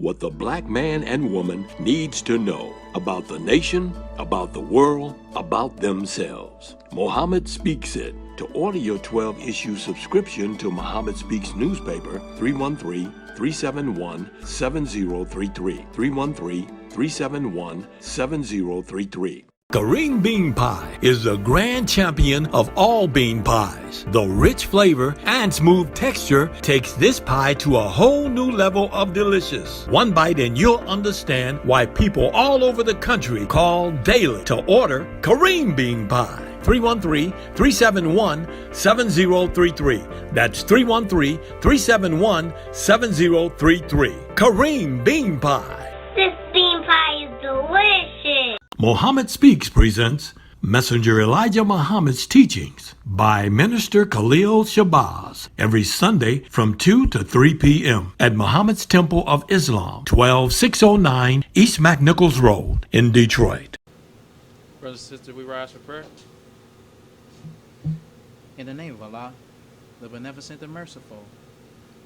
what the black man and woman needs to know about the nation, about the world, about themselves. Muhammad Speaks It. To order your 12-issue subscription to Muhammad Speaks newspaper, 313-371-7033. 313-371-7033. Kareem Bean Pie is the grand champion of all bean pies. The rich flavor and smooth texture takes this pie to a whole new level of delicious. One bite and you'll understand why people all over the country call daily to order Kareem Bean Pie. 313-371-7033. That's 313-371-7033. Kareem Bean Pie. This bean pie is delicious. Muhammad Speaks presents Messenger Elijah Muhammad's Teachings by Minister Khalil Shabazz every Sunday from 2 to 3 p.m. at Muhammad's Temple of Islam, 12609 East McNichols Road in Detroit. Brothers and sisters, we rise for prayer. In the name of Allah, the Beneficent, the Merciful,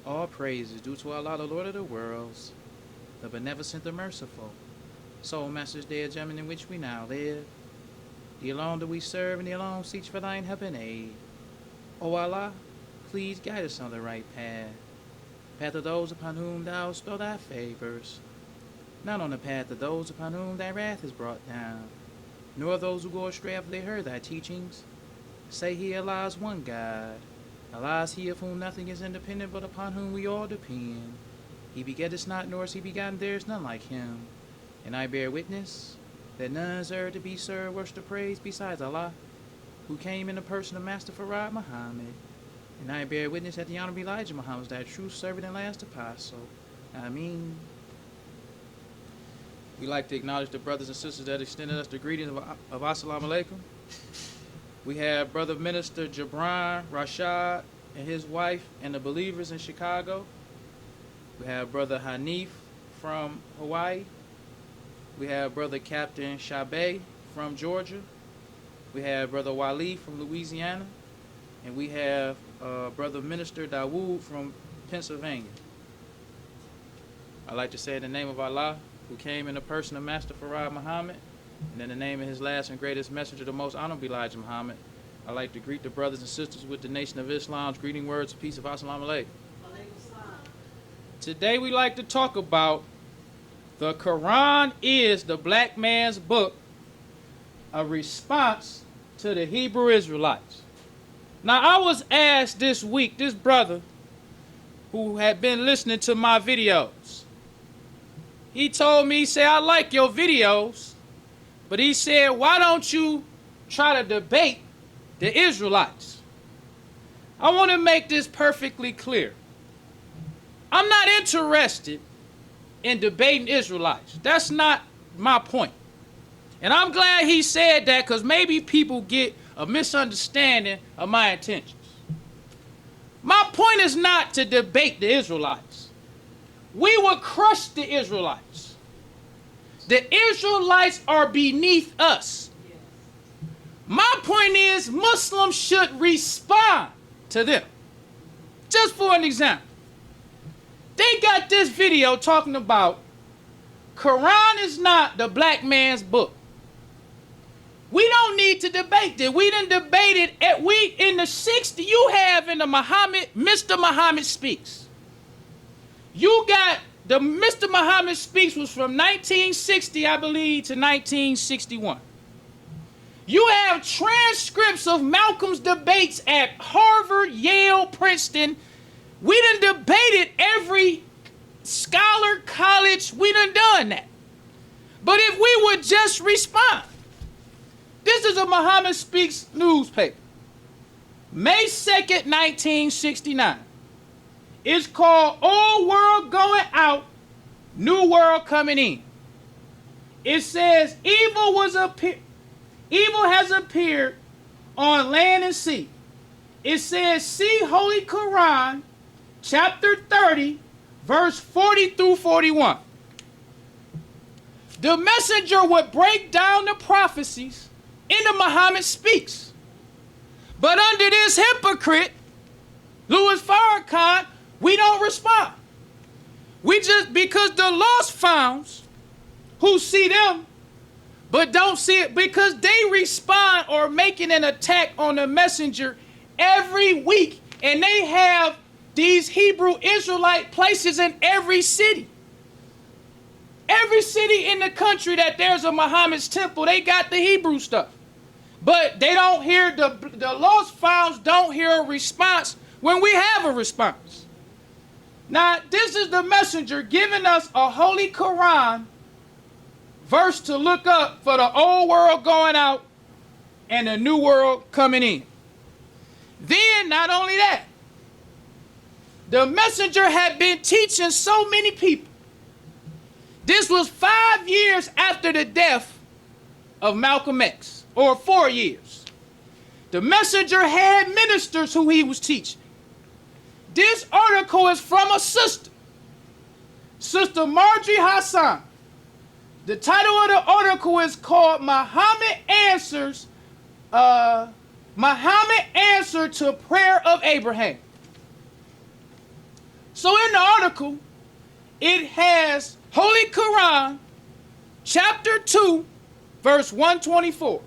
all praise is due to Allah, the Lord of the worlds, the Beneficent, the Merciful. Soul Master's dear gentlemen in which we now live. The alone do we serve, and the alone seeks for thine help and aid. O Allah, please guide us on the right path. Path of those upon whom thou bestow thy favors. Not on the path of those upon whom thy wrath is brought down. Nor those who go astray after they heard thy teachings. Say he, Allah is one God. Allah is he of whom nothing is independent, but upon whom we all depend. He begetteth not, nor is he begotten, there is none like him. And I bear witness that none deserve to be served, worship, or praise besides Allah, who came in the person of Master Farad Muhammad. And I bear witness that the Honorable Elijah Muhammad was thy true servant and last apostle. Ameen. We like to acknowledge the brothers and sisters that extended us the greetings of Assalamu Alaikum. We have Brother Minister Jabran Rashad and his wife and the believers in Chicago. We have Brother Hanif from Hawaii. We have Brother Captain Shabazz from Georgia. We have Brother Wali from Louisiana. And we have Brother Minister Dawood from Pennsylvania. I'd like to say in the name of Allah, who came in the person of Master Farad Muhammad, and in the name of his last and greatest messenger, the most honorable Elijah Muhammad, I'd like to greet the brothers and sisters with the Nation of Islam's greeting words of peace of Assalamu Alaikum. Today we like to talk about the Qur'an is the black man's book, a response to the Hebrew Israelites. Now I was asked this week, this brother who had been listening to my videos, he told me, he said, I like your videos, but he said, why don't you try to debate the Israelites? I want to make this perfectly clear. I'm not interested in debating Israelites. That's not my point. And I'm glad he said that, because maybe people get a misunderstanding of my intentions. My point is not to debate the Israelites. We will crush the Israelites. The Israelites are beneath us. My point is Muslims should respond to them. Just for an example. They got this video talking about Quran is not the black man's book. We don't need to debate it. We didn't debate it in the 60s. You have in the Muhammad, Mr. Muhammad Speaks. You got the Mr. Muhammad Speaks was from 1960, I believe, to 1961. You have transcripts of Malcolm's debates at Harvard, Yale, Princeton. We done debated every scholar, college. We done that. But if we would just respond. This is a Muhammad Speaks newspaper. May 2nd, 1969. It's called Old World Going Out, New World Coming In. It says, evil has appeared on land and sea. It says, see Holy Quran, chapter 30, verse 40 through 41. The messenger would break down the prophecies in the Muhammad Speaks. But under this hypocrite, Louis Farrakhan, we don't respond. Because the lost found who see them but don't see it, because they respond or making an attack on the messenger every week, and they have these Hebrew Israelite places in every city. Every city in the country that there's a Muhammad's temple, they got the Hebrew stuff. But they don't hear, the lost founds don't hear a response when we have a response. Now, this is the messenger giving us a holy Qur'an verse to look up for the old world going out and the new world coming in. Then, not only that, the messenger had been teaching so many people. This was 5 years after the death of Malcolm X, or 4 years. The messenger had ministers who he was teaching. This article is from a sister, Sister Marjorie Hassan. The title of the article is called Muhammad Answer to Prayer of Abraham. So in the article, it has Holy Quran, chapter 2, verse 124.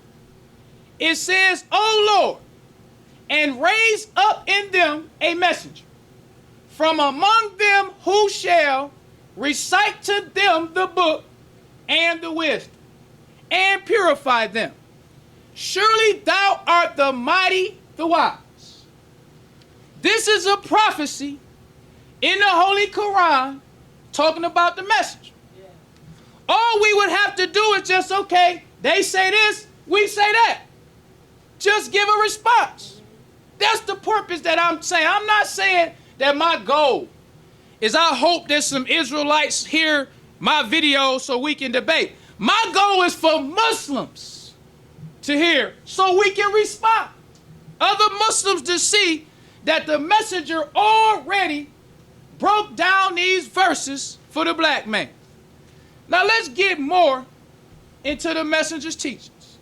It says, O Lord, and raise up in them a messenger from among them who shall recite to them the book and the wisdom, and purify them. Surely thou art the mighty, the wise. This is a prophecy in the Holy Quran talking about the messenger. Yeah. All we would have to do is just, okay, they say this, we say that. Just give a response. That's the purpose that I'm saying. I'm not saying that my goal is I hope there's some Israelites hear my video so we can debate. My goal is for Muslims to hear so we can respond. Other Muslims to see that the messenger already broke down these verses for the black man. Now let's get more into the messenger's teachings.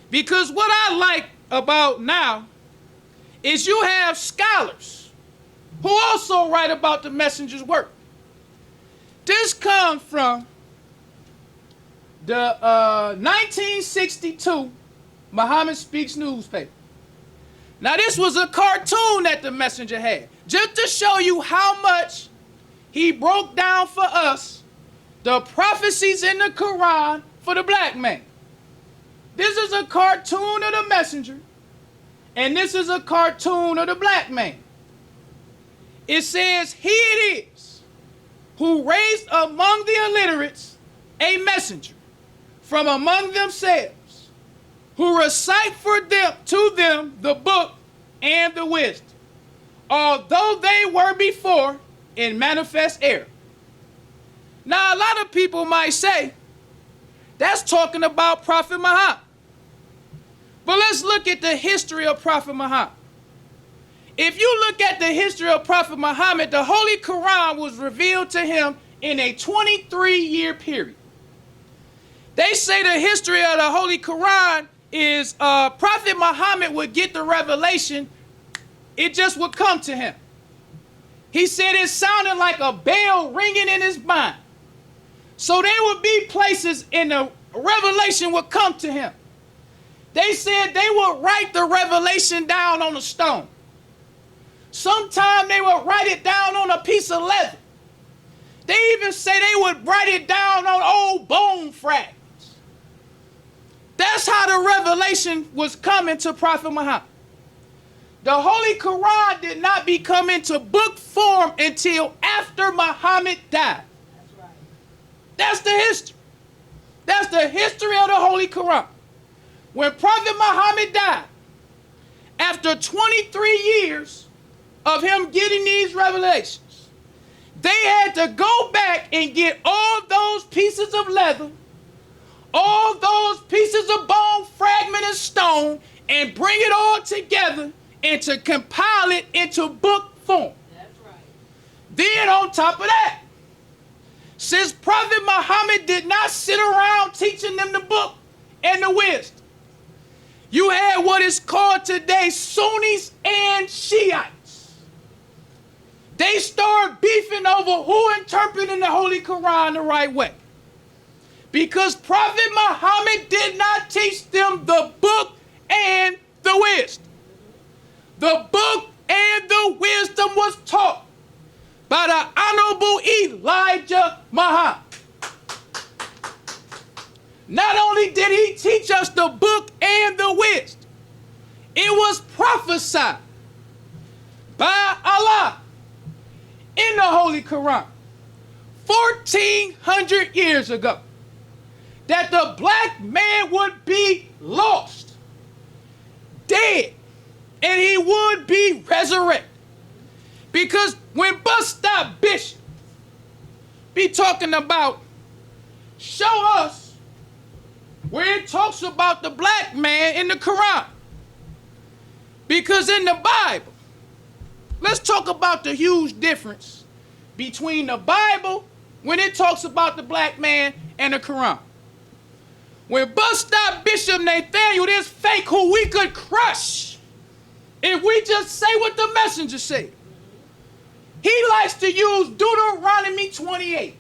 Because what I like about now is you have scholars who also write about the messenger's work. This comes from the 1962 Muhammad Speaks newspaper. Now this was a cartoon that the messenger had, just to show you how much he broke down for us the prophecies in the Quran for the black man. This is a cartoon of the messenger, and this is a cartoon of the black man. It says, he it is who raised among the illiterates a messenger from among themselves, who recite for them to them the book and the wisdom, although they were before in manifest error. Now, a lot of people might say, that's talking about Prophet Muhammad. But let's look at the history of Prophet Muhammad. If you look at the history of Prophet Muhammad, the Holy Quran was revealed to him in a 23-year period. They say the history of the Holy Quran is Prophet Muhammad would get the revelation, it just would come to him. He said it sounded like a bell ringing in his mind. So there would be places in the revelation would come to him. They said they would write the revelation down on a stone. Sometime they would write it down on a piece of leather. They even say they would write it down on old bone fragments. That's how the revelation was coming to Prophet Muhammad. The Holy Quran did not become into book form until after Muhammad died. That's right. That's the history. That's the history of the Holy Quran. When Prophet Muhammad died, after 23 years of him getting these revelations, they had to go back and get all those pieces of leather, all those pieces of bone, fragment, and stone, and bring it all together and to compile it into book form. That's right. Then on top of that, since Prophet Muhammad did not sit around teaching them the book and the wisdom, you had what is called today Sunnis and Shiites. they start beefing over who interpreting the Holy Quran the right way. Because Prophet Muhammad did not teach them the book and the wisdom. The book and the wisdom was taught by the Honorable Elijah Muhammad. Not only did he teach us the book and the wisdom, it was prophesied by Allah in the Holy Quran 1,400 years ago that the black man would be lost, dead, and he would be resurrected. Because when Bus Stop Bishop be talking about, show us where it talks about the black man in the Quran. Because in the Bible, let's talk about the huge difference between the Bible when it talks about the black man and the Quran. When Bus Stop Bishop Nathaniel, this fake who we could crush if we just say what the messenger said. He likes to use Deuteronomy 28,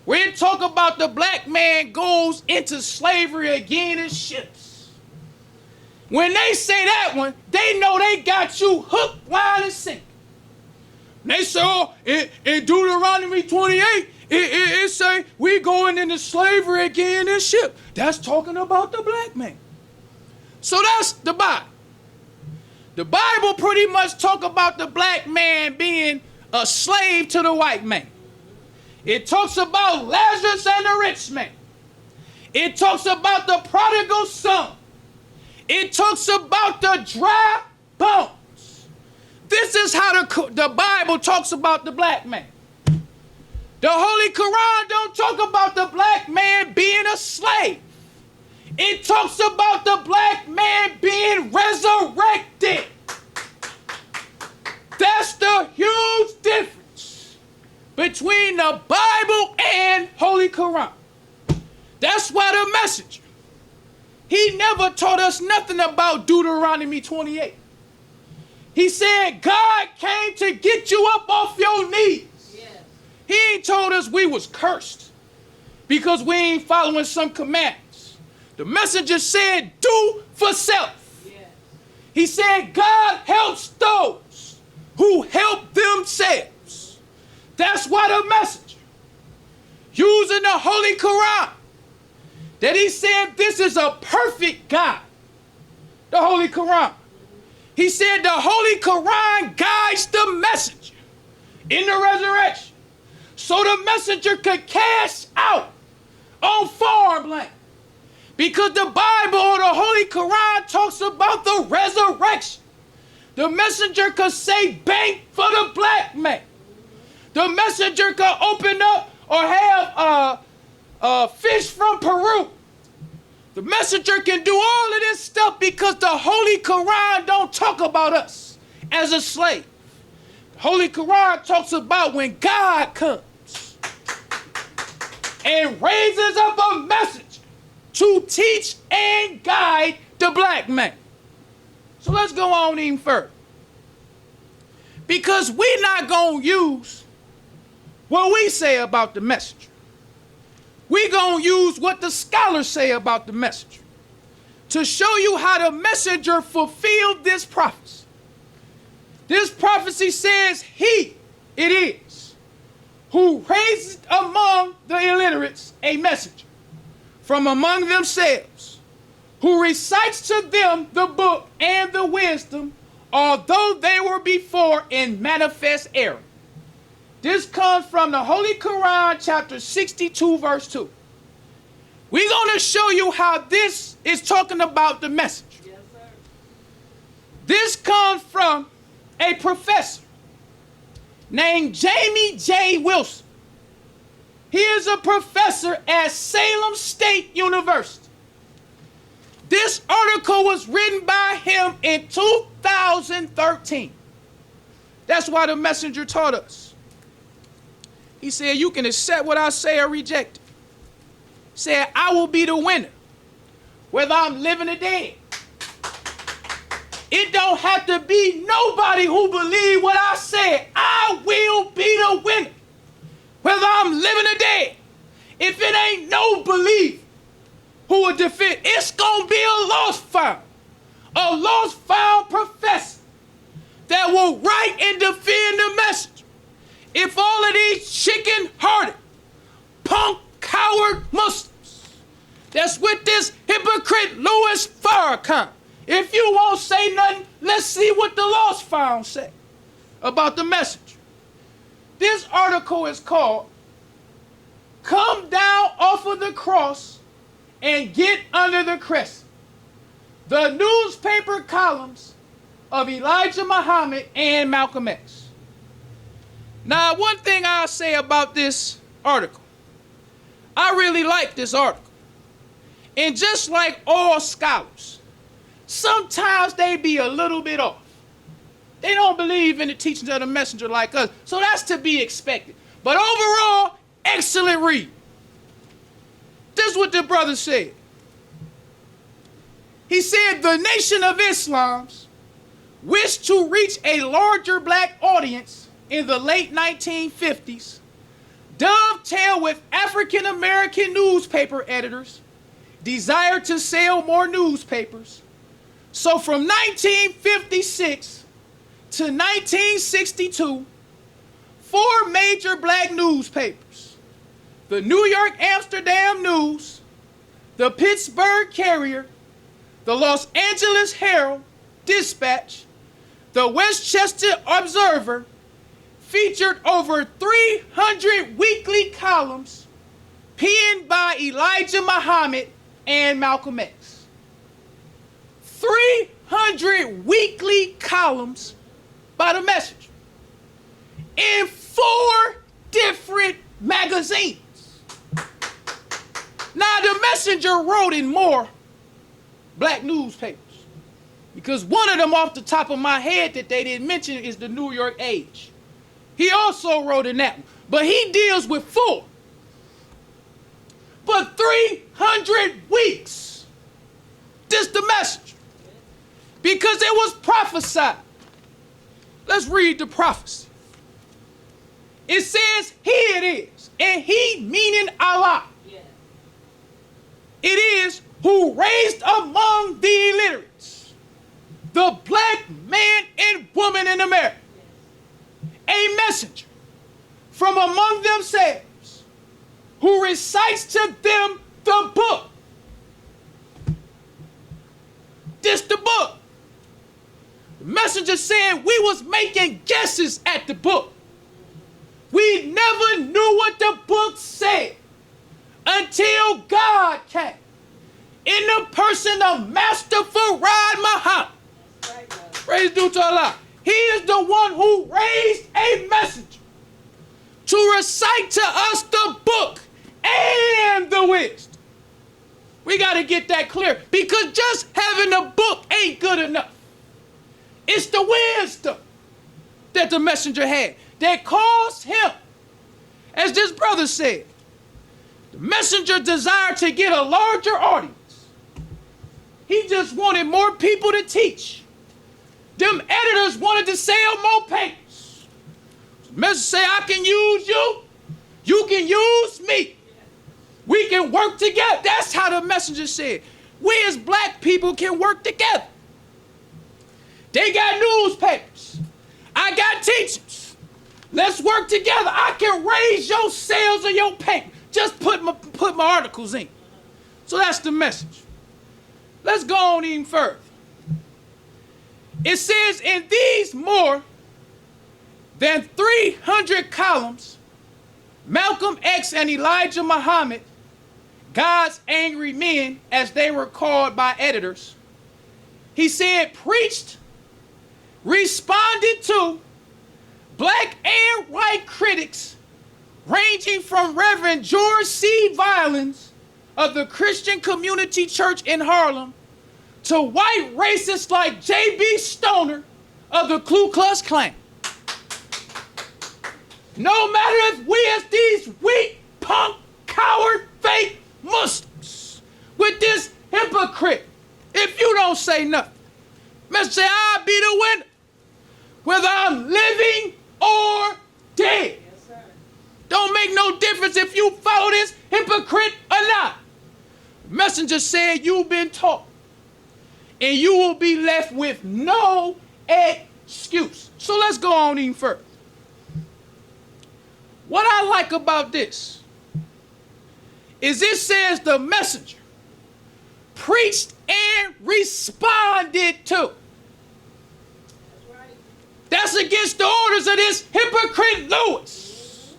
where it talk about the black man goes into slavery again in ships. When they say that one, they know they got you hook, line, and sinker. They say, oh, in Deuteronomy 28, it say we going into slavery again in ship. That's talking about the black man. So that's the Bible. The Bible pretty much talk about the black man being a slave to the white man. It talks about Lazarus and the rich man. It talks about the prodigal son. It talks about the dry bones. This is how the Bible talks about the black man. The Holy Quran don't talk about the black man being a slave. It talks about the black man being resurrected. That's the huge difference between the Bible and Holy Quran. That's why the messenger, he never taught us nothing about Deuteronomy 28. He said God came to get you up off your knees. Yes. He ain't told us we was cursed because we ain't following some commands. The messenger said do for self. Yes. He said God helps those who help themselves. That's why the messenger, using the Holy Quran, that he said this is a perfect God. The Holy Quran. He said the Holy Quran guides the messenger in the resurrection so the messenger could cast out on farmland. Because the Bible or the Holy Quran talks about the resurrection. The messenger could say bank for the black man. The messenger could open up or have fish from Peru. The messenger can do all of this stuff because the Holy Quran don't talk about us as a slave. The Holy Quran talks about when God comes and raises up a messenger to teach and guide the black man. So let's go on even further. Because we're not going to use what we say about the messenger. We're going to use what the scholars say about the messenger to show you how the messenger fulfilled this prophecy. This prophecy says he, it is, who raised among the illiterates a messenger from among themselves, who recites to them the book and the wisdom, although they were before in manifest error. This comes from the Holy Quran, chapter 62, verse 2. We're going to show you how this is talking about the messenger. Yes, sir. This comes from a professor named Jamie J. Wilson. He is a professor at Salem State University. This article was written by him in 2013. That's why the messenger taught us. He said, you can accept what I say or reject it. He said, I will be the winner, whether I'm living or dead. It don't have to be nobody who believe what I said. I will be the winner, whether I'm living or dead. If it ain't no believer who will defend, it's gonna be a lost found professor that will write and defend the message. If all of these chicken-hearted, punk, coward Muslims that's with this hypocrite Louis Farrakhan, if you won't say nothing, let's see what the lost found say about the message. This article is called "Come Down Off of the Cross and Get Under the Crescent: The Newspaper Columns of Elijah Muhammad and Malcolm X." Now, one thing I'll say about this article, I really like this article. And just like all scholars, sometimes they be a little bit off. They don't believe in the teachings of the messenger like us, so that's to be expected. But overall, excellent read. This is what the brother said. He said, the Nation of Islams wished to reach a larger black audience in the late 1950s, dovetail with African American newspaper editors, desired to sell more newspapers. So from 1956 to 1962, 4 major black newspapers, the New York Amsterdam News, the Pittsburgh Carrier, the Los Angeles Herald Dispatch, the Westchester Observer, featured over 300 weekly columns penned by Elijah Muhammad and Malcolm X. 300 weekly columns by the messenger in 4 different magazines. Now, the messenger wrote in more black newspapers, because one of them off the top of my head that they didn't mention is the New York Age. He also wrote in that one, but he deals with 4. But 300 weeks, this the message, because it was prophesied. Let's read the prophecy. It says, "He it is," and he meaning Allah. Yeah. It is who raised among the illiterates the black man and woman in America, a messenger from among themselves, who recites to them the book. This the book. The messenger said we was making guesses at the book. We never knew what the book said until God came in the person of Master Farad Muhammad. Praise due to Allah. He is the one who raised a messenger to recite to us the book and the wisdom. We got to get that clear, because just having a book ain't good enough. It's the wisdom that the messenger had that caused him, as this brother said, the messenger desired to get a larger audience. He just wanted more people to teach. Them editors wanted to sell more papers. The messenger said, I can use you, you can use me. We can work together. That's how the messenger said, we as black people can work together. They got newspapers, I got teachers. Let's work together. I can raise your sales of your paper. Just put my articles in. So that's the message. Let's go on even further. It says, in these more than 300 columns, Malcolm X and Elijah Muhammad, God's angry men, as they were called by editors, he said, preached, responded to black and white critics, ranging from Reverend George C. Violins of the Christian Community Church in Harlem to white racists like J.B. Stoner of the Ku Klux Klan. No matter if we as these weak, punk, coward, fake Muslims with this hypocrite, if you don't say nothing, Messenger said, I'll be the winner, whether I'm living or dead. Don't make no difference if you follow this hypocrite or not. Messenger said, you've been taught, and you will be left with no excuse. So let's go on even further. What I like about this is it says the messenger preached and responded to. That's against the orders of this hypocrite Lewis.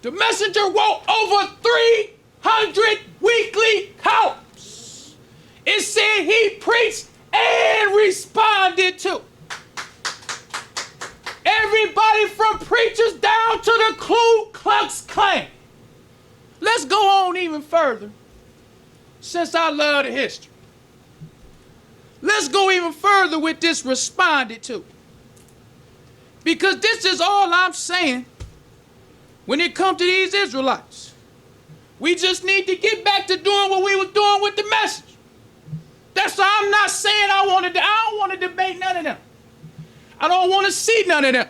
The messenger wrote over 300 weekly columns. It said he preached and responded to. Everybody from preachers down to the Ku Klux Klan. Let's go on even further, since I love the history. Let's go even further with this responded to. Because this is all I'm saying when it comes to these Israelites. We just need to get back to doing what we was doing with the message. That's why I'm not saying I don't want to debate none of them. I don't want to see none of them.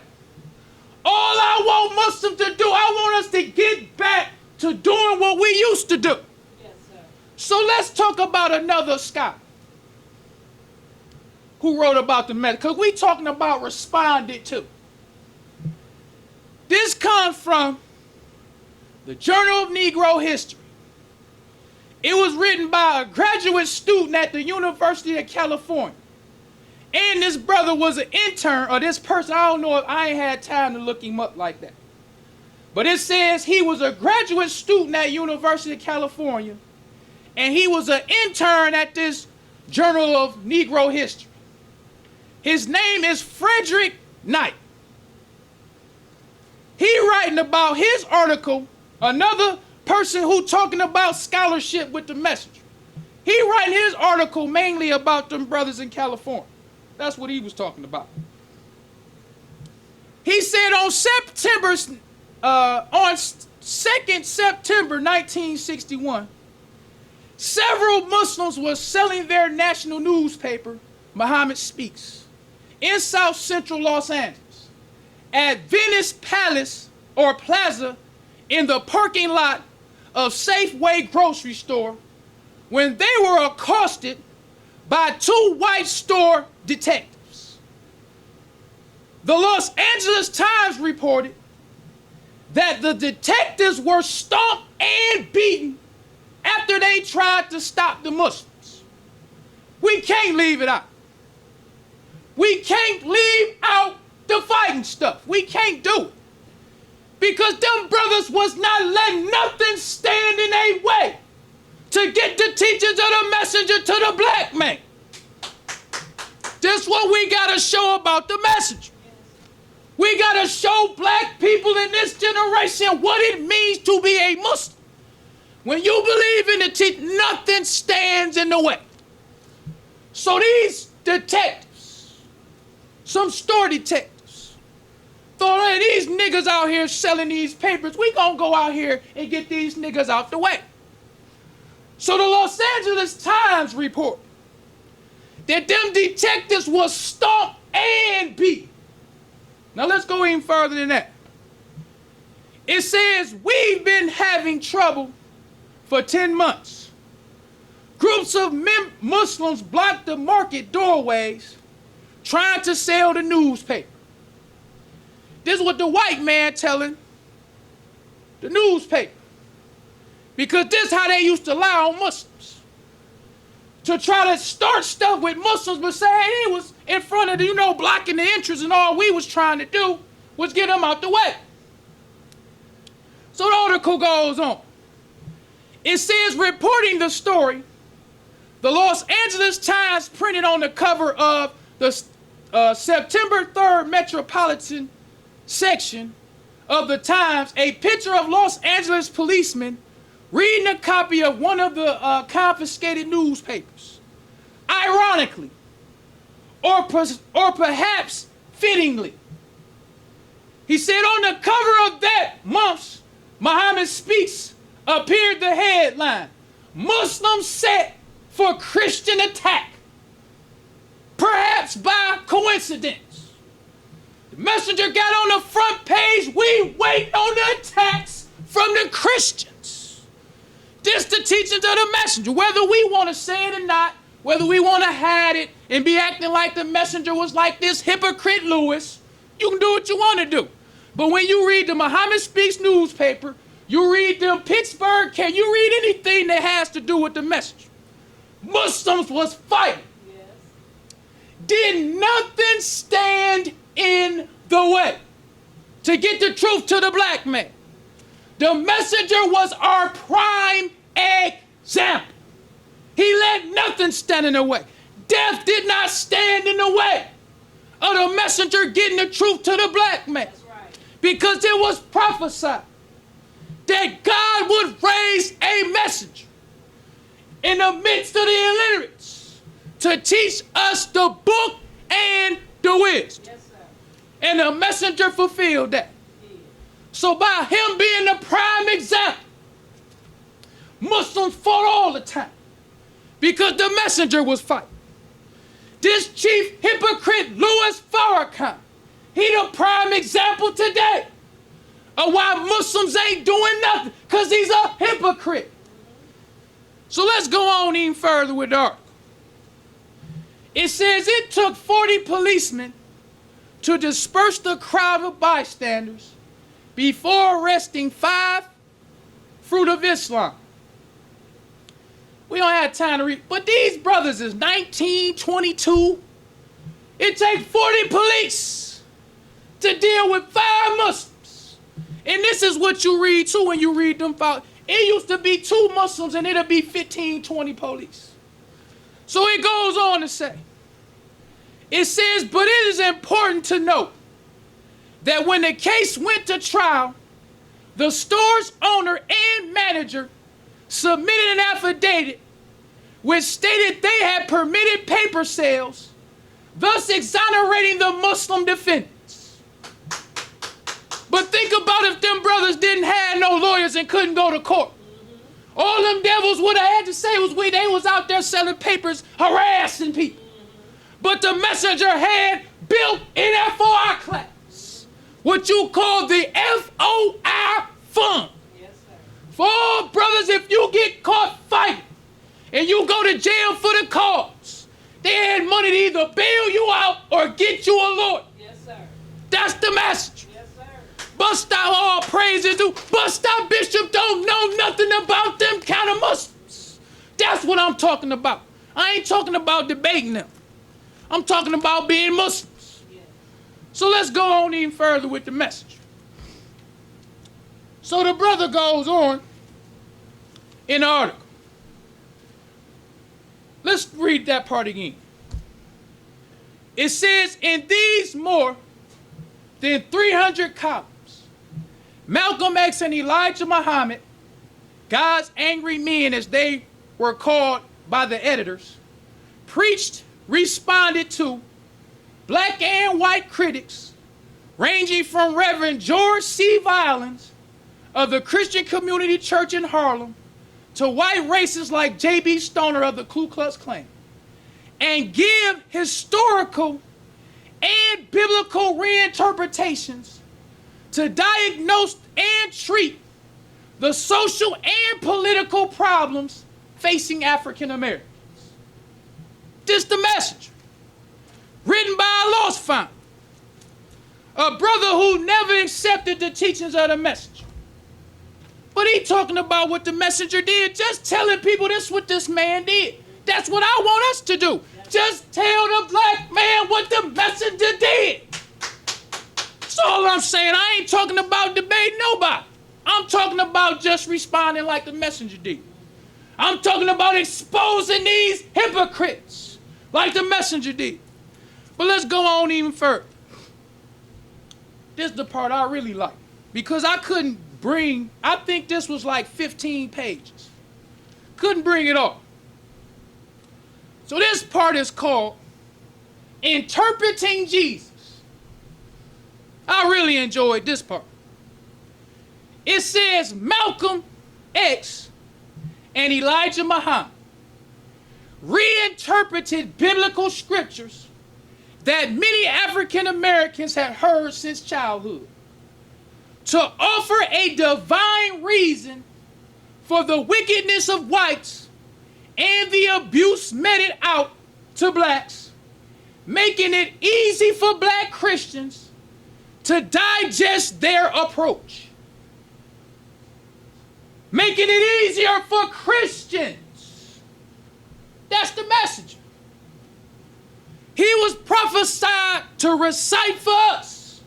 All I want Muslims to do, I want us to get back to doing what we used to do. Yes, sir. So let's talk about another scholar who wrote about the message, because we talking about responded to. This comes from the Journal of Negro History. It was written by a graduate student at the University of California. And this brother was an intern, or this person, I don't know if I ain't had time to look him up like that. But it says he was a graduate student at University of California, and he was an intern at this Journal of Negro History. His name is Frederick Knight. He writing about his article, another person who talking about scholarship with the messenger. He writing his article mainly about them brothers in California. That's what he was talking about. He said on 2nd September 1961, several Muslims were selling their national newspaper, Muhammad Speaks, in South Central Los Angeles, at Venice Palace or Plaza in the parking lot of Safeway grocery store when they were accosted by two white store detectives. The Los Angeles Times reported that the detectives were stomped and beaten after they tried to stop the Muslims. We can't leave it out. We can't leave out the fighting stuff. We can't do it. Because them brothers was not letting nothing stand in their way to get the teachings of the messenger to the black man. This what we gotta show about the messenger. We gotta show black people in this generation what it means to be a Muslim. When you believe in the teaching, nothing stands in the way. So these detectives, some store detectives, thought, hey, these niggas out here selling these papers, we gonna go out here and get these niggas out the way. So the Los Angeles Times report that them detectives was stomped and beat. Now let's go even further than that. It says, we've been having trouble for 10 months. Groups of Muslims blocked the market doorways trying to sell the newspaper. This is what the white man telling the newspaper. Because this is how they used to lie on Muslims. To try to start stuff with Muslims, but say, hey, it was in front of, blocking the entrance, and all we was trying to do was get them out the way. So the article goes on. It says, reporting the story, the Los Angeles Times printed on the cover of the September 3rd Metropolitan section of the Times a picture of Los Angeles policemen reading a copy of one of the confiscated newspapers. Ironically, or perhaps fittingly, he said on the cover of that month's Muhammad Speaks appeared the headline, Muslims set for Christian attack. perhaps by coincidence. The messenger got on the front page. We wait on the attacks from the Christians. This the teachings of the messenger. Whether we want to say it or not, whether we want to hide it and be acting like the messenger was like this hypocrite Lewis, you can do what you want to do. But when you read the Muhammad Speaks newspaper, you read the Pittsburgh, can you read anything that has to do with the messenger? Muslims was fighting. Yes. Did nothing stand in the way to get the truth to the black man. The messenger was our prime example. He let nothing stand in the way. Death did not stand in the way of the messenger getting the truth to the black man. That's right. Because it was prophesied that God would raise a messenger in the midst of the illiterates to teach us the book and the wisdom. Yes, sir. And the messenger fulfilled that. Yeah. So by him being the prime example, Muslims fought all the time because the messenger was fighting. This chief hypocrite Louis Farrakhan, he the prime example today of why Muslims ain't doing nothing, because he's a hypocrite. So let's go on even further with the article. It says it took 40 policemen to disperse the crowd of bystanders before arresting 5 Fruit of Islam. We don't have time to read, but these brothers is 19, 22. It takes 40 police to deal with 5 Muslims. And this is what you read too when you read them. It used to be 2 Muslims and it'll be 15, 20 police. So it goes on to say, it says, but it is important to note that when the case went to trial, the store's owner and manager submitted an affidavit which stated they had permitted paper sales, thus exonerating the Muslim defendants. But think about if them brothers didn't have no lawyers and couldn't go to court. Mm-hmm. All them devils would have had to say was they was out there selling papers, harassing people. Mm-hmm. But the messenger had built in FOI class what you call the FOI fund. Yes, sir. For all brothers, if you get caught fighting and you go to jail for the cause, they had money to either bail you out or get you a lawyer. Yes, sir. That's the message. Bust out all praises do. Bust out Bishop don't know nothing about them kind of Muslims. That's what I'm talking about. I ain't talking about debating them. I'm talking about being Muslims. Yeah. So let's go on even further with the message. So the brother goes on in the article. Let's read that part again. It says, in these more than 300 columns, Malcolm X and Elijah Muhammad, God's angry men as they were called by the editors, preached, responded to black and white critics, ranging from Reverend George C. Violins of the Christian Community Church in Harlem to white racists like J.B. Stoner of the Ku Klux Klan, and give historical and biblical reinterpretations to diagnose and treat the social and political problems facing African Americans. This the message, written by a lost founder, a brother who never accepted the teachings of the messenger. But he talking about what the messenger did, just telling people this is what this man did. That's what I want us to do. Just tell the black man what the messenger did. That's all I'm saying. I ain't talking about debating nobody. I'm talking about just responding like the messenger did. I'm talking about exposing these hypocrites like the messenger did. But let's go on even further. This is the part I really like, because I couldn't bring, I think this was like 15 pages. Couldn't bring it all. So this part is called Interpreting Jesus. I really enjoyed this part. It says Malcolm X and Elijah Muhammad reinterpreted biblical scriptures that many African Americans had heard since childhood, to offer a divine reason for the wickedness of whites and the abuse meted out to blacks, making it easy for black Christians to digest their approach. Making it easier for Christians. That's the message. He was prophesied to recite for us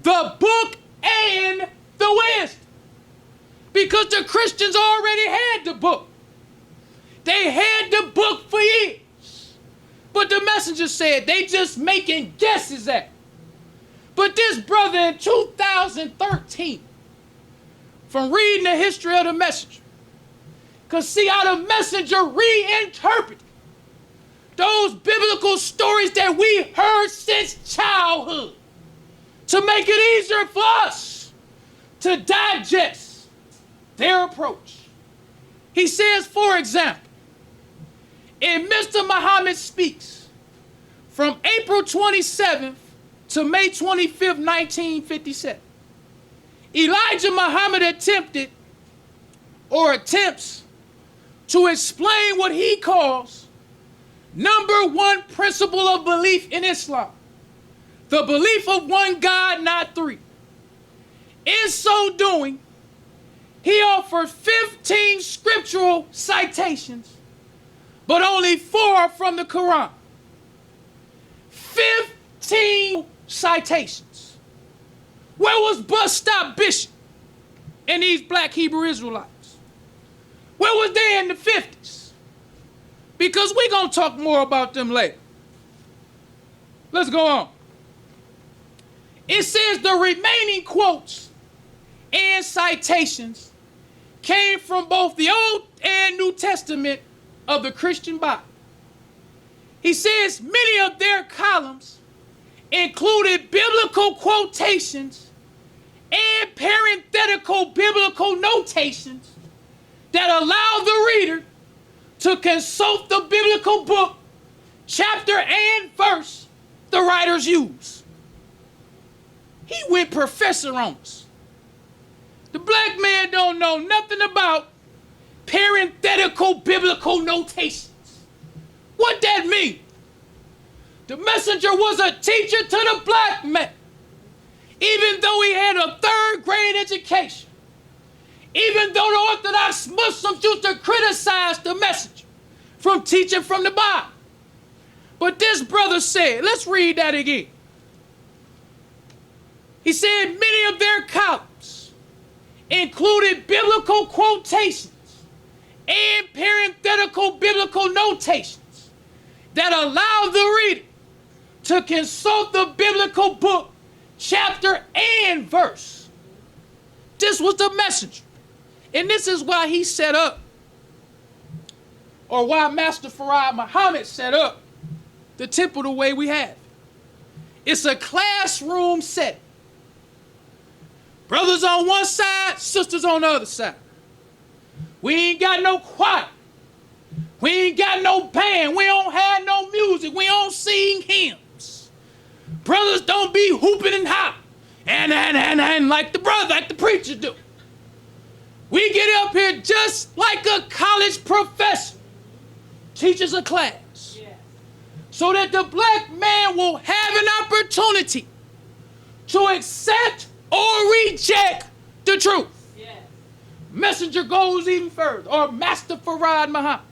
the book and the wisdom. Because the Christians already had the book. They had the book for years. But the messenger said they just making guesses at it. But this brother in 2013, from reading the history of the messenger, could see how the messenger reinterpreted those biblical stories that we heard since childhood to make it easier for us to digest their approach. He says, for example, in Mr. Muhammad Speaks, from April 27th to May 25th, 1957, Elijah Muhammad attempts to explain what he calls number one principle of belief in Islam, the belief of one God, not three. In so doing, he offered 15 scriptural citations, but only 4 from the Qur'an. 15 citations. Where was Bus Stop Bishop and these black Hebrew Israelites? Where was they in the 50s? Because we're going to talk more about them later. Let's go on. It says the remaining quotes and citations came from both the Old and New Testament of the Christian Bible. He says many of their columns included biblical quotations and parenthetical biblical notations that allow the reader to consult the biblical book, chapter and verse the writers use. He went professor on us. The black man don't know nothing about parenthetical biblical notations. What that mean? The messenger was a teacher to the black man. Even though he had a 3rd grade education. Even though the Orthodox Muslims used to criticize the messenger from teaching from the Bible. But this brother said, let's read that again. He said many of their columns included biblical quotations and parenthetical biblical notations that allow the reader to consult the biblical book, chapter and verse. This was the messenger. And this is why he set up, or why Master Farad Muhammad set up the temple the way we have. It's a classroom setting. Brothers on one side, sisters on the other side. We ain't got no choir. We ain't got no band. We don't have no music. We don't sing hymns. Brothers don't be hooping and hopping and like the preacher do. We get up here just like a college professor teaches a class. Yeah. So that the black man will have an opportunity to accept or reject the truth. Yeah. Messenger goes even further, or Master Farad Muhammad.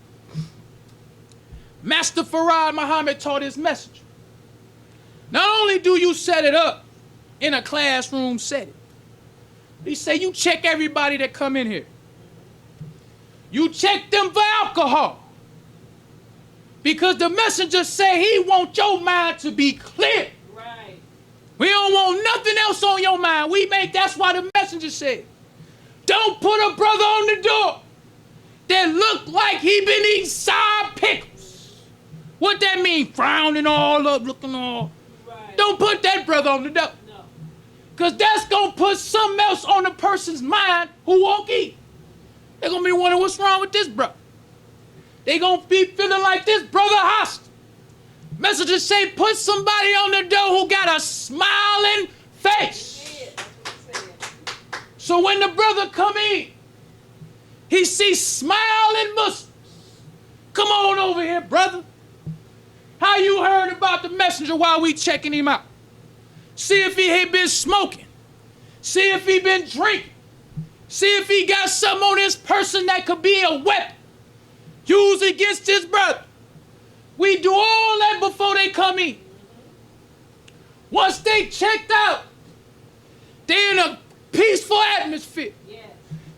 Master Farad Muhammad taught his message. Not only do you set it up in a classroom setting, he said you check everybody that come in here. You check them for alcohol. Because the messenger say he wants your mind to be clear. Right. We don't want nothing else on your mind. That's why the messenger said, don't put a brother on the door that look like he been eating sour pickles. What that mean? Frowning all up, looking all. Right. Don't put that brother on the door. No. Because that's going to put something else on the person's mind who won't eat. They're going to be wondering what's wrong with this brother. They're going to be feeling like this brother hostile. Messenger say, put somebody on the door who got a smiling face. So when the brother come in, he sees smiling Muslims. Come on over here, brother. How you heard about the messenger while we checking him out? See if he had been smoking. See if he been drinking. See if he got something on his person that could be a weapon used against his brother. We do all that before they come in. Once they checked out, they in a peaceful atmosphere. Yes.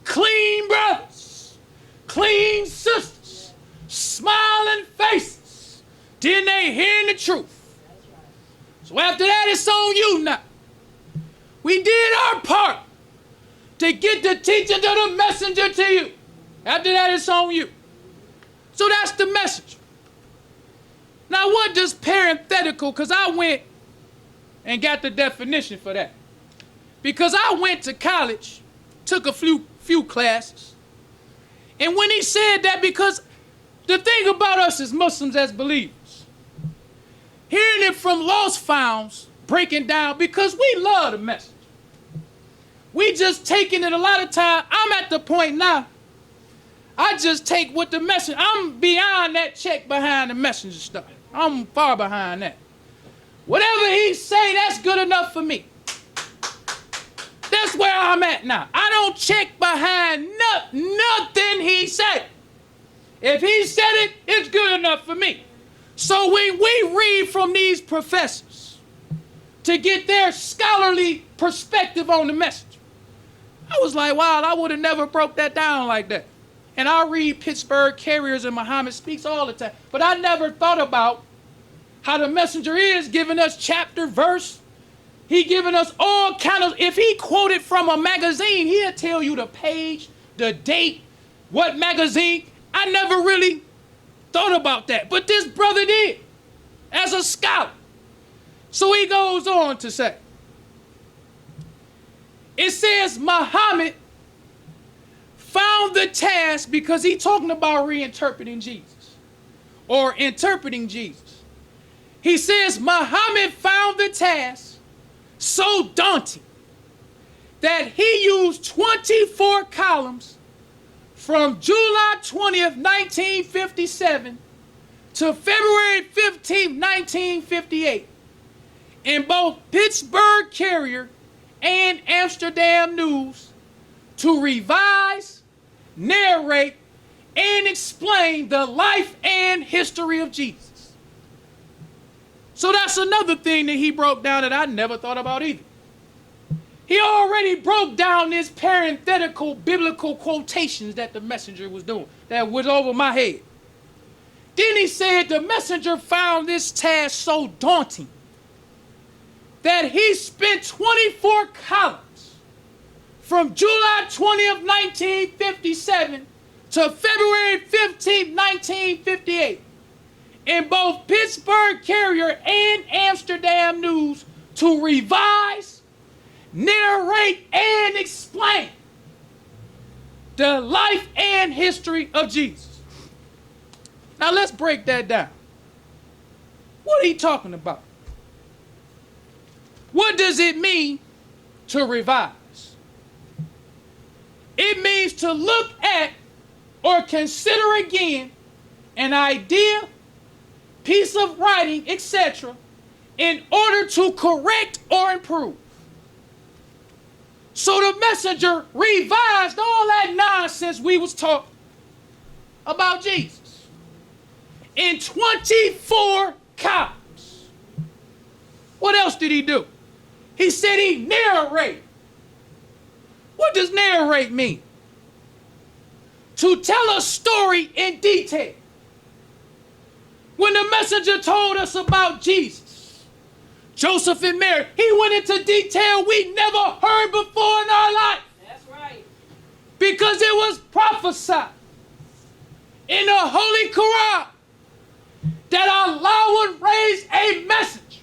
Clean brothers, clean sisters, smiling faces. Then they hearing the truth. So after that, it's on you now. We did our part to get the teaching to the messenger to you. After that, it's on you. So that's the message. Now, what does parenthetical, because I went and got the definition for that. Because I went to college, took a few classes, and when he said that, because the thing about us as Muslims, as believers, hearing it from lost founds, breaking down, because we love the message. We just taking it a lot of time. I'm at the point now, I just take what the message, I'm beyond that check behind the messenger stuff. I'm far behind that. Whatever he say, that's good enough for me. That's where I'm at now. I don't check behind nothing he said. If he said it, it's good enough for me. So when we read from these professors to get their scholarly perspective on the message, I was like, wow, I would have never broke that down like that. And I read Pittsburgh Carriers and Muhammad Speaks all the time. But I never thought about how the messenger is giving us chapter, verse. He giving us all kind of, if he quoted from a magazine, he'll tell you the page, the date, what magazine. I never really thought about that. But this brother did, as a scholar. So he goes on to say, it says Muhammad found the task, because he's talking about reinterpreting Jesus or interpreting Jesus. He says Muhammad found the task so daunting that he used 24 columns from July 20th, 1957 to February 15th, 1958 in both Pittsburgh Carrier and Amsterdam News to revise, narrate, and explain the life and history of Jesus. So that's another thing that he broke down that I never thought about either. He already broke down this parenthetical biblical quotations that the messenger was doing, that was over my head. Then he said the messenger found this task so daunting that he spent 24 columns from July 20th, 1957 to February 15th, 1958 in both Pittsburgh Carrier and Amsterdam News to revise, narrate, and explain the life and history of Jesus. Now let's break that down. What are you talking about? What does it mean to revise? It means to look at or consider again an idea, piece of writing, etc., in order to correct or improve. So the messenger revised all that nonsense we was taught about Jesus in 24 columns. What else did he do? He said he narrated. What does narrate mean? To tell a story in detail. When the messenger told us about Jesus, Joseph and Mary, he went into detail we never heard before in our life. That's right. Because it was prophesied in the Holy Qur'an that Allah would raise a messenger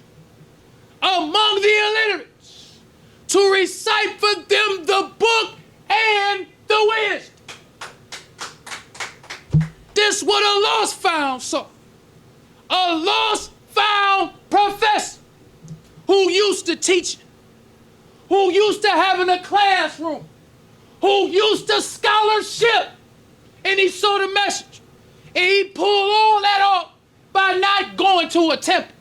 among the illiterates to recite for them the book and the wisdom. This what a lost found saw. A lost found who used to teaching, who used to having a classroom, who used to scholarship, and he saw the message. And he pulled all that off by not going to a temple,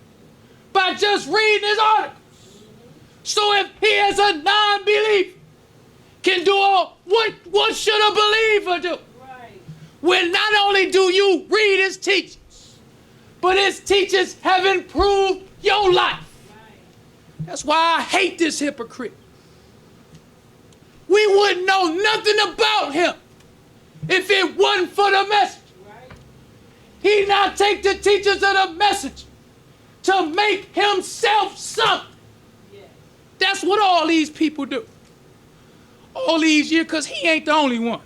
by just reading his articles. So if he as a non-believer can do all, what should a believer do? Right. When not only do you read his teachings, but his teachings have improved your life. Right. That's why I hate this hypocrite. We wouldn't know nothing about him if it wasn't for the message. Right. He now take the teachers of the message to make himself something. Yes. That's what all these people do. All these years, because he ain't the only one.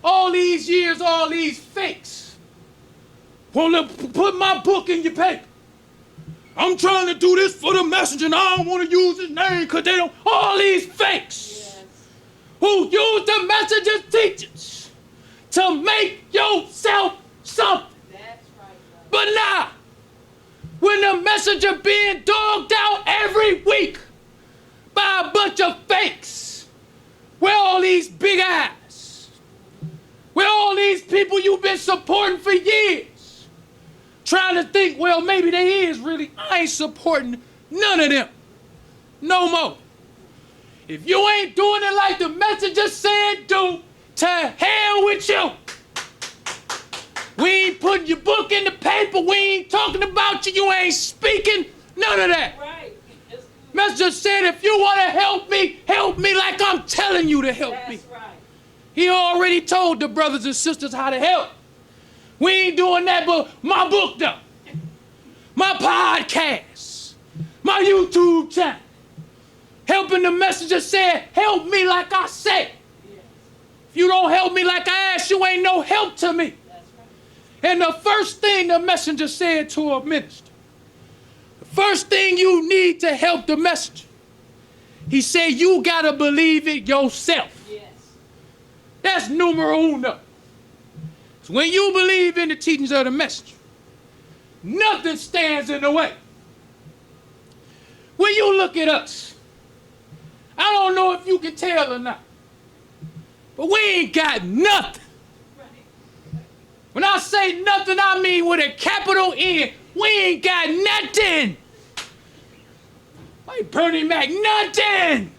All these years, all these fakes. Want to put my book in your paper. I'm trying to do this for the messenger and I don't want to use his name because they don't. All these fakes. Yes. Who use the messenger's teachings to make yourself something. That's right. But now, when the messenger being dogged out every week by a bunch of fakes, where all these big eyes, where all these people you've been supporting for years, trying to think, well, maybe they is really, I ain't supporting none of them no more. If you ain't doing it like the messenger said do, to hell with you. We ain't putting your book in the paper. We ain't talking about you. You ain't speaking. None of that. Right. Messenger said, if you want to help me like I'm telling you to help me. Right. He already told the brothers and sisters how to help. We ain't doing that, but my book though. My podcast. My YouTube channel. Helping the messenger said, help me like I said. Yes. If you don't help me like I asked, you ain't no help to me. That's right. And the first thing the messenger said to a minister, the first thing you need to help the messenger, he said, you got to believe it yourself. Yes. That's numero uno. So when you believe in the teachings of the messenger, nothing stands in the way. When you look at us, I don't know if you can tell or not, but we ain't got nothing. When I say nothing, I mean with a capital N. We ain't got nothing. Like Bernie Mac, nothing.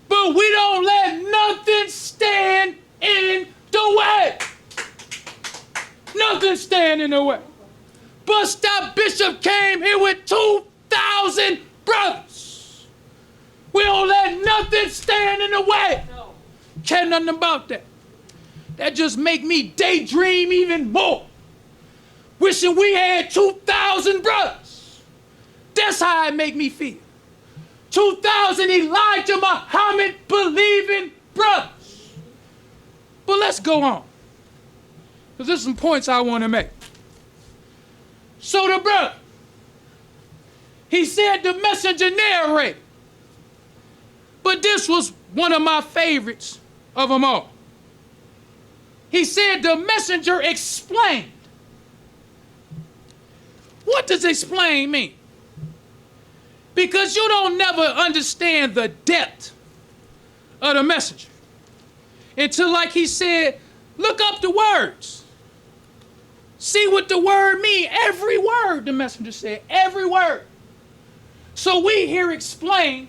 But we don't let nothing stand in the way. Nothing stand in the way. Bus Stop Bishop came here with 2,000 brothers. We don't let nothing stand in the way. No. Care nothing about that. That just make me daydream even more. Wishing we had 2,000 brothers. That's how it make me feel. 2,000 Elijah Muhammad believing brothers. But let's go on, because there's some points I want to make. So the brother, he said the messenger narrated, but this was one of my favorites of them all. He said the messenger explained. What does explain mean? Because you don't never understand the depth of the messenger until, like he said, look up the words. See what the word mean. Every word, the messenger said, every word. So we hear explain,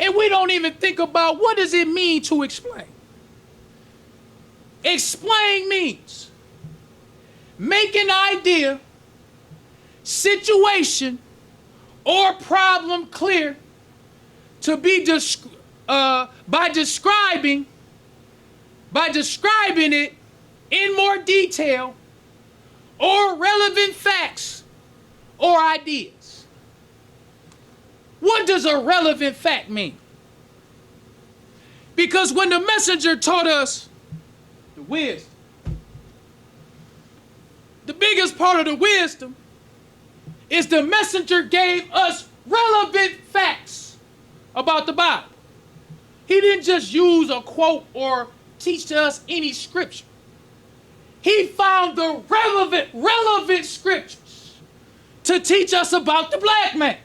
and we don't even think about what does it mean to explain. Explain means make an idea, situation, or problem clear to be by describing it in more detail or relevant facts or ideas. What does a relevant fact mean? Because when the messenger taught us the wisdom, the biggest part of the wisdom is the messenger gave us relevant facts about the Bible. He didn't just use a quote or teach to us any scripture. He found the relevant scriptures to teach us about the black man.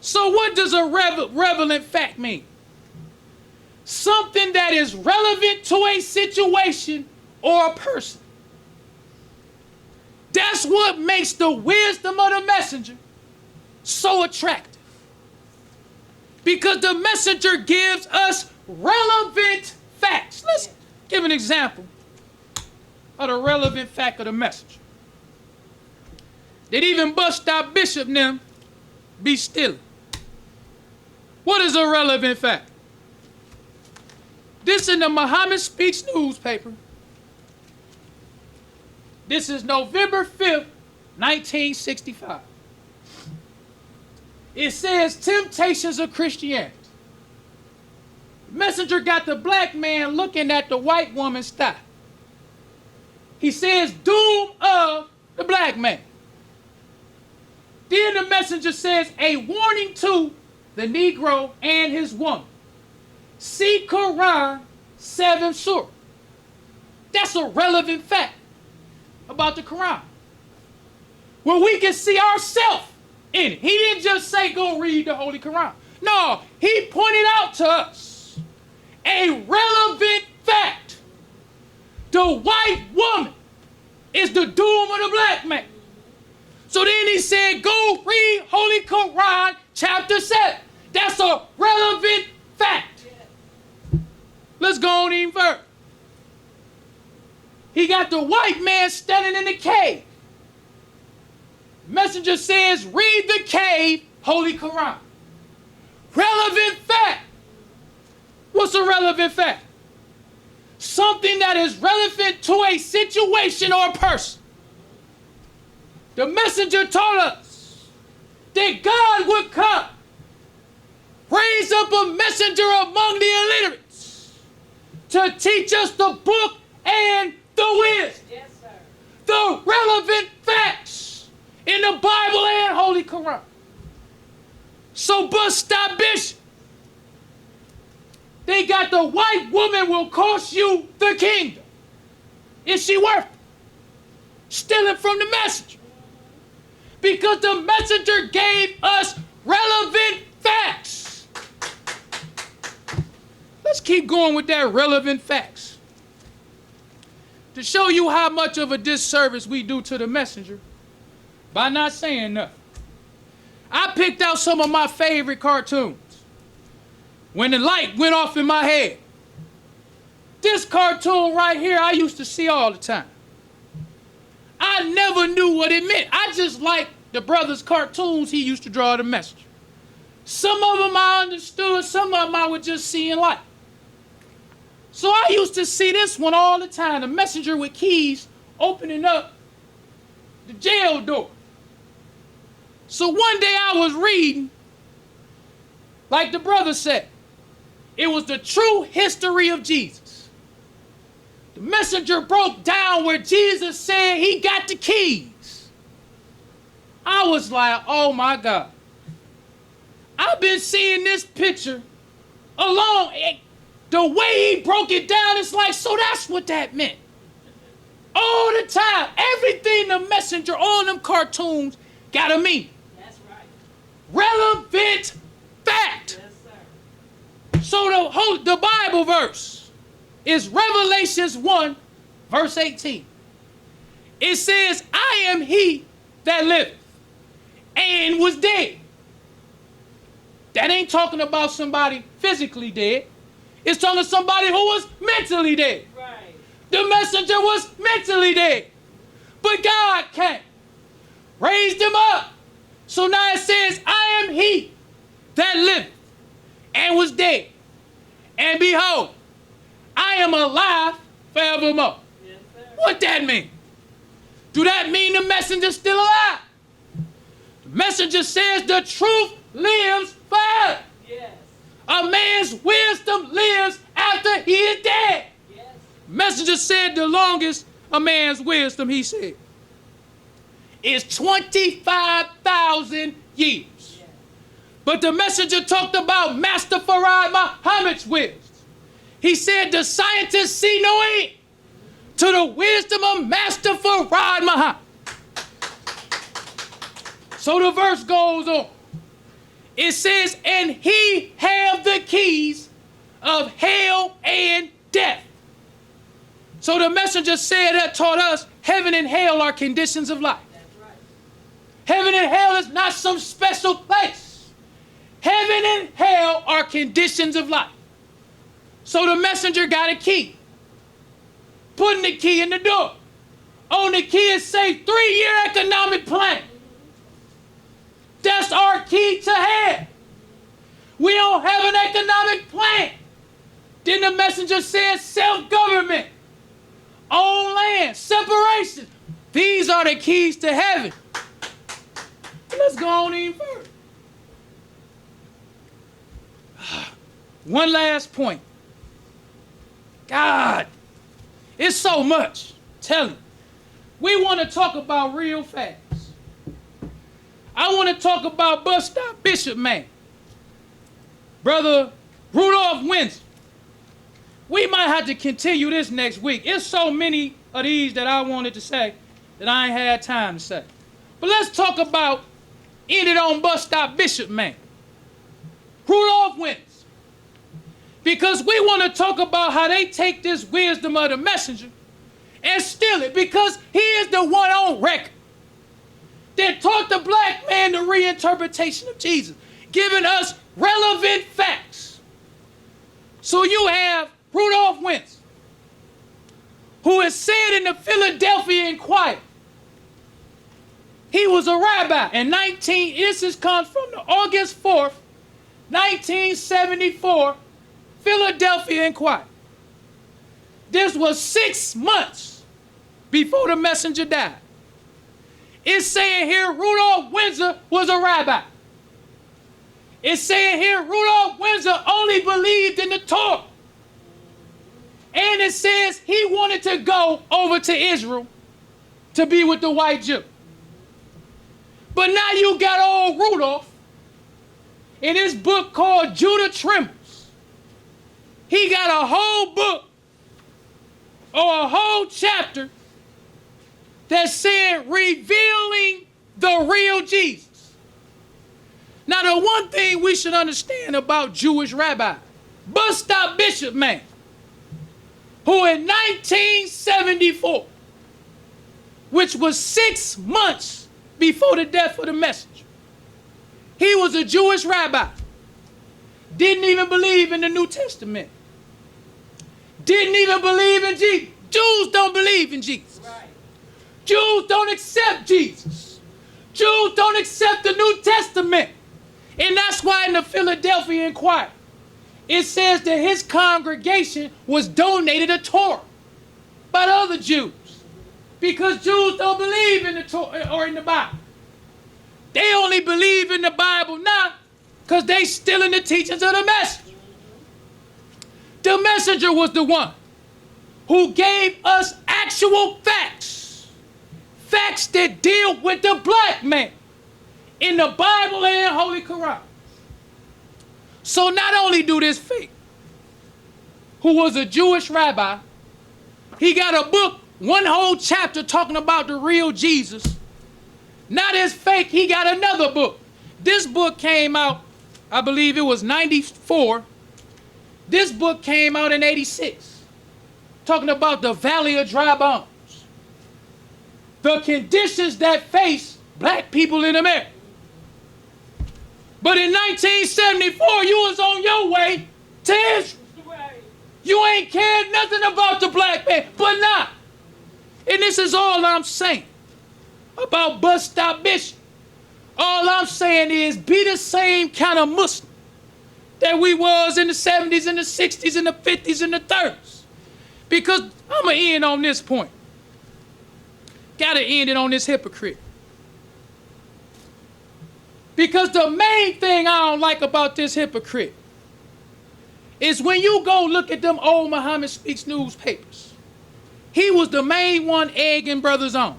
So what does a relevant fact mean? Something that is relevant to a situation or a person. That's what makes the wisdom of the messenger so attractive. Because the messenger gives us relevant facts. Let's give an example of the relevant fact of the messenger. They'd even bust our bishop and them be still. What is a relevant fact? This in the Muhammad Speaks newspaper. This is November 5th, 1965. It says Temptations of Christianity. The messenger got the black man looking at the white woman's thigh. He says, doom of the black man. Then the messenger says, a warning to the Negro and his woman. See Qur'an 7 Surah. That's a relevant fact about the Qur'an. Where we can see ourselves in it. He didn't just say go read the Holy Qur'an. No, he pointed out to us a relevant fact. The white woman is the doom of the black man. So then he said, go read Holy Qur'an chapter 7. That's a relevant fact. Let's go on even further. He got the white man standing in the cave. Messenger says, read the cave, Holy Qur'an. Relevant fact. What's a relevant fact? Something that is relevant to a situation or a person. The messenger told us that God would come, raise up a messenger among the illiterates to teach us the book and the wisdom. Yes, sir. The relevant facts in the Bible and Holy Quran. So bust that bishop. They got the white woman will cost you the kingdom. Is she worth it? Stealing from the messenger. Because the messenger gave us relevant facts. Let's keep going with that relevant facts. To show you how much of a disservice we do to the messenger by not saying nothing. I picked out some of my favorite cartoons when the light went off in my head. This cartoon right here I used to see all the time. I never knew what it meant. I just liked the brother's cartoons he used to draw the messenger. Some of them I understood, some of them I would just see in light. So I used to see this one all the time, the messenger with keys opening up the jail door. So one day I was reading, like the brother said, it was the true history of Jesus. The messenger broke down where Jesus said he got the keys. I was like, oh my God. I've been seeing this picture along. The way he broke it down, it's like, so that's what that meant. All the time, everything the messenger on them cartoons got a meaning. That's right. Relevant fact. Yes, sir. So the Bible verse is Revelations 1, verse 18. It says, I am he that liveth and was dead. That ain't talking about somebody physically dead. It's talking to somebody who was mentally dead. Right. The messenger was mentally dead. But God came, raised him up. So now it says, I am he that liveth and was dead. And behold, I am alive forevermore. Yes, sir. What that mean? Do that mean the messenger's still alive? The messenger says the truth lives forever. Yes. A man's wisdom lives after he is dead. Yes. Messenger said the longest a man's wisdom, he said, is 25,000 years. Yes. But the messenger talked about Master Farad Muhammad's wisdom. He said the scientists see no end to the wisdom of Master Farad Muhammad. So the verse goes on. It says, and he have the keys of hell and death. So the messenger said that taught us heaven and hell are conditions of life. That's right. Heaven and hell is not some special place. Heaven and hell are conditions of life. So the messenger got a key. Putting the key in the door. On the key it say 3-year economic plan. That's our key to hell. We don't have an economic plan. Then the messenger said self-government, own land, separation. These are the keys to heaven. Let's go on even further. One last point. God, it's so much. Tell him. We want to talk about real facts. I want to talk about bus stop Bishop Man. Brother Rudolph Windsor. We might have to continue this next week. It's so many of these that I wanted to say that I ain't had time to say. But let's talk about ended on bus stop Bishop Man. Rudolph Windsor. Because we want to talk about how they take this wisdom of the messenger and steal it, because he is the one on record that taught the black man the reinterpretation of Jesus, giving us relevant facts. So you have Rudolph Windsor, who is said in the Philadelphia Inquirer, he was a rabbi in this comes from the August 4th, 1974, Philadelphia Inquirer. This was 6 months before the messenger died. It's saying here Rudolph Windsor was a rabbi. It's saying here Rudolph Windsor only believed in the Torah. And it says he wanted to go over to Israel to be with the white Jew. But now you got old Rudolph in his book called Judah Trembles. He got a whole book or a whole chapter that said revealing the real Jesus. Now the one thing we should understand about Jewish rabbi, bus stop Bishop Man, who in 1974, which was 6 months before the death of the messenger, he was a Jewish rabbi, didn't even believe in the New Testament, didn't even believe in Jesus. Jews don't believe in Jesus. Right. Jews don't accept Jesus. Jews don't accept the New Testament. And that's why in the Philadelphia Inquirer, it says that his congregation was donated a Torah by the other Jews. Because Jews don't believe in the Torah or in the Bible. They only believe in the Bible now because they still in the teachings of the messenger. The messenger was the one who gave us actual facts. Facts that deal with the black man in the Bible and Holy Qur'an. So not only do this fake, who was a Jewish rabbi, he got a book, one whole chapter talking about the real Jesus. Not as fake, he got another book. This book came out, I believe it was 94. This book came out in 86, talking about the Valley of Dry Bones. The conditions that face black people in America. But in 1974, you was on your way to Israel. You ain't cared nothing about the black man, but not. And this is all I'm saying about bus stop Bishop. All I'm saying is be the same kind of Muslim that we was in the 70s and the 60s and the 50s and the 30s. Because I'm going to end on this point. Got to end it on this hypocrite. Because the main thing I don't like about this hypocrite is when you go look at them old Muhammad Speaks newspapers. He was the main one egging brothers on.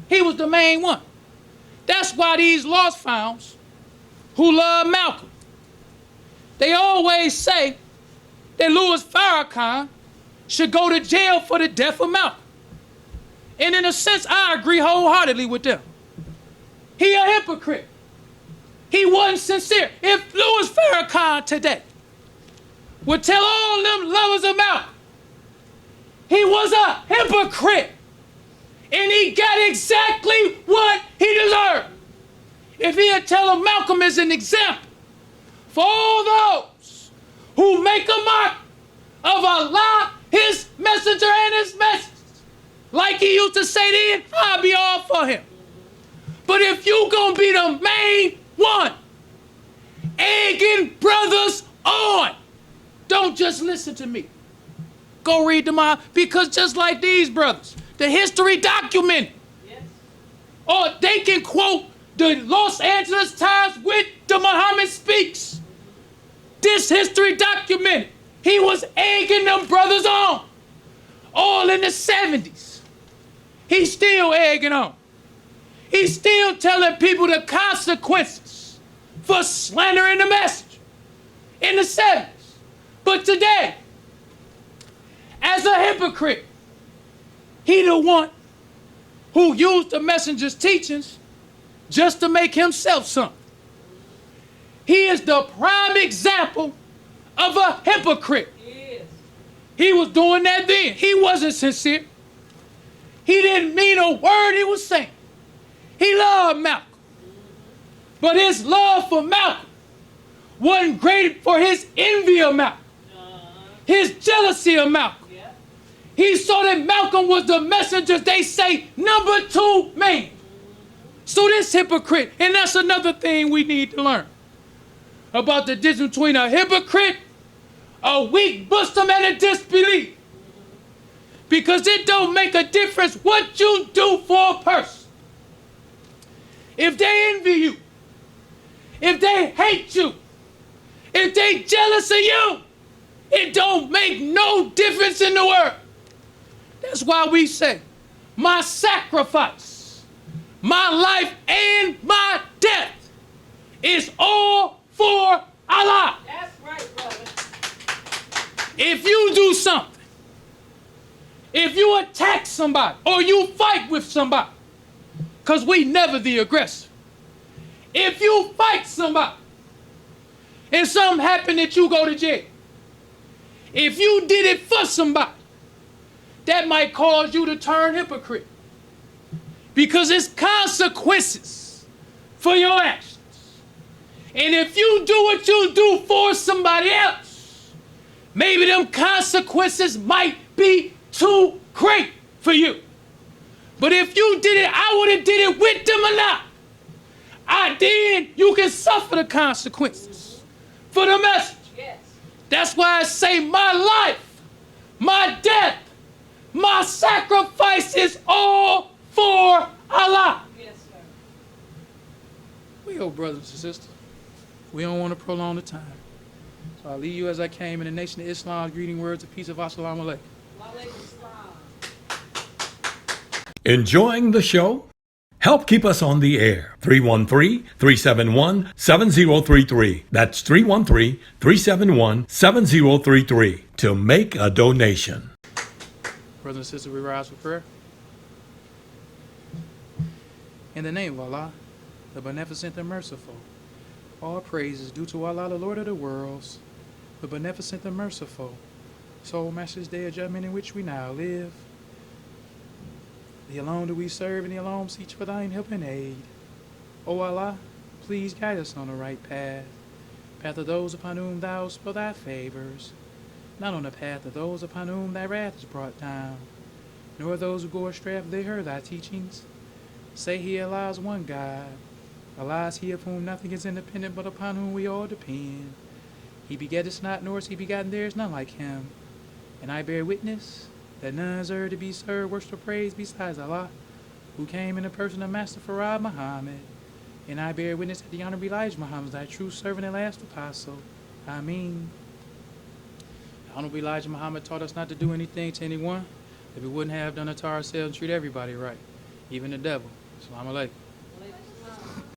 He was the main one. That's why these lost founds who love Malcolm, they always say that Louis Farrakhan should go to jail for the death of Malcolm. And in a sense, I agree wholeheartedly with them. He a hypocrite. He wasn't sincere. If Louis Farrakhan today would tell all them lovers of Malcolm, he was a hypocrite. And he got exactly what he deserved. If he had tell him Malcolm is an example for all those who make a mark of Allah, his messenger, and his message, like he used to say then, I'll be all for him. But if you gonna be the main one, egging brothers on, don't just listen to me. Go read them out, because just like these brothers, the history documented. Yes. Or they can quote the Los Angeles Times with the Muhammad Speaks. This history documented. He was egging them brothers on. All in the 70s. He's still egging on. He's still telling people the consequences for slandering the message in the 70s. But today, as a hypocrite, he the one who used the messenger's teachings just to make himself something. He is the prime example of a hypocrite. He was doing that then. He wasn't sincere. He didn't mean a word he was saying. He loved Malcolm. But his love for Malcolm wasn't great for his envy of Malcolm, his jealousy of Malcolm. He saw that Malcolm was the messenger, they say, number 2 man. So this hypocrite, and that's another thing we need to learn about the difference between a hypocrite, a weak Muslim, and a disbeliever. Because it don't make a difference what you do for a person. If they envy you, if they hate you, if they jealous of you, it don't make no difference in the world. That's why we say, my sacrifice, my life, and my death is all for Allah. That's right, brother. If you do something, if you attack somebody, or you fight with somebody, because we never the aggressor. If you fight somebody, and something happened that you go to jail, if you did it for somebody, that might cause you to turn hypocrite. Because it's consequences for your actions. And if you do what you do for somebody else, maybe them consequences might be too great for you. But if you did it, I would have did it with them or not. Then you can suffer the consequences for the message. Yes. That's why I say my life, my death, my sacrifice is all for Allah. Yes, sir. We owe brothers and sisters. We don't want to prolong the time. So I'll leave you as I came in the Nation of Islam, greeting words of peace of Assalamu alaikum. Walaikum salam. Enjoying the show? Help keep us on the air. 313-371-7033. That's 313-371-7033 to make a donation. Brothers and sisters, we rise for prayer. In the name of Allah, the Beneficent and Merciful, all praise is due to Allah, the Lord of the worlds, the Beneficent and Merciful, Soul Master's Day of Judgment in which we now live. The alone do we serve, and the alone seek for thine help and aid. O Allah, please guide us on the right path, path of those upon whom thou spill thy favors, not on the path of those upon whom thy wrath is brought down, nor those who go astray after they heard thy teachings. Say he, Allah is one God. Allah is he of whom nothing is independent, but upon whom we all depend. He begetteth not, nor is he begotten, there is none like him. And I bear witness that none is to be served, worship, or praise besides Allah, who came in the person of Master Farad Muhammad. And I bear witness that the Honorable Elijah Muhammad is thy true servant and last apostle. Ameen. The Honorable Elijah Muhammad taught us not to do anything to anyone that we wouldn't have done it to ourselves and treat everybody right, even the devil. Assalamu alaikum.